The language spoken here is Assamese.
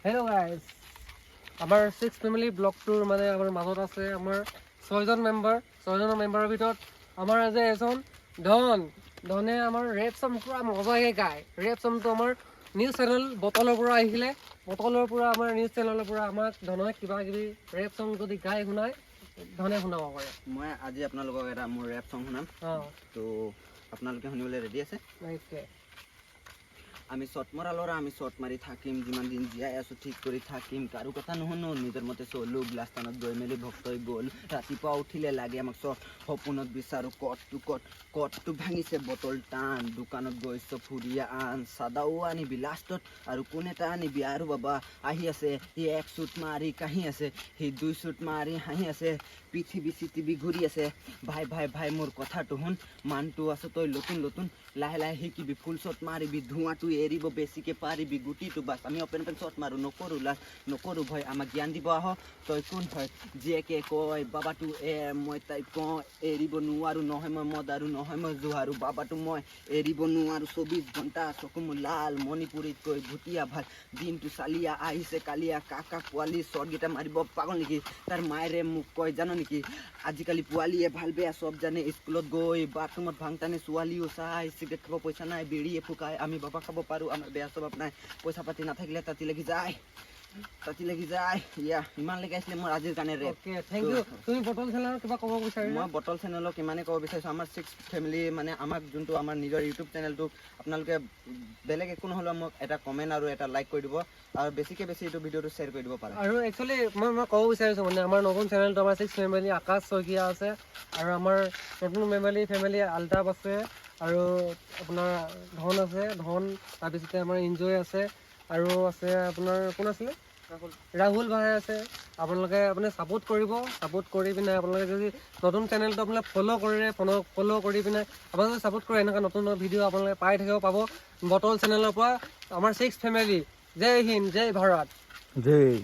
হেল্ল' গাইজ, আমাৰ 6 ফেমিলি ব্লগটোৰ মানে আমাৰ মাজত আছে আমাৰ 6জন মেম্বাৰ। 6জনৰ মেম্বাৰৰ ভিতৰত আমাৰ আজি এজন ধনে আমাৰ ৰেপ চং পুৰা মজাকৈ গায়। ৰেপ চংটো আমাৰ নিউজ চেনেল বটলৰ পৰা আহিছিলে। বটলৰ পৰা আমাৰ নিউজ চেনেলৰ পৰা আমাক ধনে কিবা কিবি ৰেপ চং যদি গাই শুনাই ধনে শুনাব পাৰে। মই আজি আপোনালোকক এটা মোৰ ৰেপ চং শুনাম। তো আপোনালোকে শুনিবলৈ ৰেডি আছে? আমি শ্বট মৰা ল'ৰা, আমি শ্বট মাৰি থাকিম, যিমান দিন জীয়াই আছোঁ ঠিক কৰি থাকিম, কাৰো কথা নুশুনো, নিজৰ মতে চলোঁ। গ্লাছটানত গৈ মেলি ভক্তই গ'ল, ৰাতিপুৱা উঠিলে লাগে আমাক চব, সপোনত বিচাৰোঁ কটটো ভাঙিছে বটল টান, দোকানত গৈছ ফুৰিয়া আন, চাদাও আনিবি লাষ্টত আৰু কোন এটা আনিবি আৰু বাবা আহি আছে, সি 1 শ্বুট মাৰি কাহি আছে, সি 2 শ্বুট মাৰি হাঁহি আছে, পৃথিৱী ঘূৰি আছে। ভাই মোৰ কথাটো শুন, মানটো আছে তই নতুন লাহে শিকিবি, ফুল শ্বট মাৰিবি, ধোঁৱাটো এৰিব বেছিকে পাৰিবি, গুটিটো বাছ আমি অপেন শ্বট মাৰোঁ, নকৰোঁ ভয়, আমাক জ্ঞান দিব আহ তই কোন হয়। জীয়েকে কয় বাবাটো মই তাই কওঁ এৰিব নোৱাৰোঁ, নহয় মই মদাৰো, নহয় মই জোহাৰো, বাবাটো মই এৰিব নোৱাৰোঁ। 24 ঘণ্টা চকু মোৰ লাল, মণিপুৰীত কৈ ভুটীয়া ভাল, দিনটো চালিয়া আহিছে কালিয়া, কাকা পোৱালি শ্বটকেইটা মাৰিব পাগল নেকি, তাৰ মায়েৰে মোক কয় জানো নেকি, আজিকালি পোৱালীয়ে ভাল বেয়া চব জানে, স্কুলত গৈ বাথৰুমত ভাংটানে ছোৱালীও চাই, চিগাৰেট খাব পইচা নাই বিড়িয়ে ফুকাই, আমি বাবা খাব পাৰোঁ, আমাৰ বেয়া স্বভাৱ নাই, পইচা পাতি নাথাকিলে তাতি লাগি যায়। ইমানলৈকে আছিলে মোৰ আজিৰ কাৰণে ৰেপ। Thank you. তুমি বটল চেনেলৰ কিবা ক'ব বিচাৰিছা? মই বটল চেনেলক ইমানেই ক'ব বিচাৰিছোঁ, আমাৰ 6 ফেমিলি মানে আমাক যোনটো আমাৰ নিজৰ ইউটিউব চেনেলটো আপোনালোকে বেলেগ একো নহ'লেও মোক এটা কমেণ্ট আৰু এটা লাইক কৰি দিব, আৰু বেছিকৈ বেছি এইটো ভিডিঅ'টো শ্বেয়াৰ কৰি দিব পাৰে। আৰু একচুৱেলি মই ক'ব বিচাৰিছোঁ মানে আমাৰ নতুন চেনেলটো আমাৰ 6 ফেমিলি আকাশ শইকীয়া আছে, আৰু আমাৰ নতুন ফেমিলি আলতাফ আছে, আৰু আপোনাৰ ধন আছে, তাৰপিছতে আমাৰ ইনজয় আছে, আৰু আছে আপোনাৰ কোন আছিলে ৰাহুল ভাই আছে। আপোনালোকে ছাপোৰ্ট কৰিব, ছাপোৰ্ট কৰি পিনে আপোনালোকে যদি নতুন চেনেলটো আপোনালোকে ফ'ল' কৰি পিনে আপোনালোকে ছাপোৰ্ট কৰে, এনেকুৱা নতুন ভিডিঅ' আপোনালোকে পাই থাকিব পাব বটল চেনেলৰ পৰা। আমাৰ 6 ফেমিলি, জয় হিন্দ, জয় ভাৰত, জয়।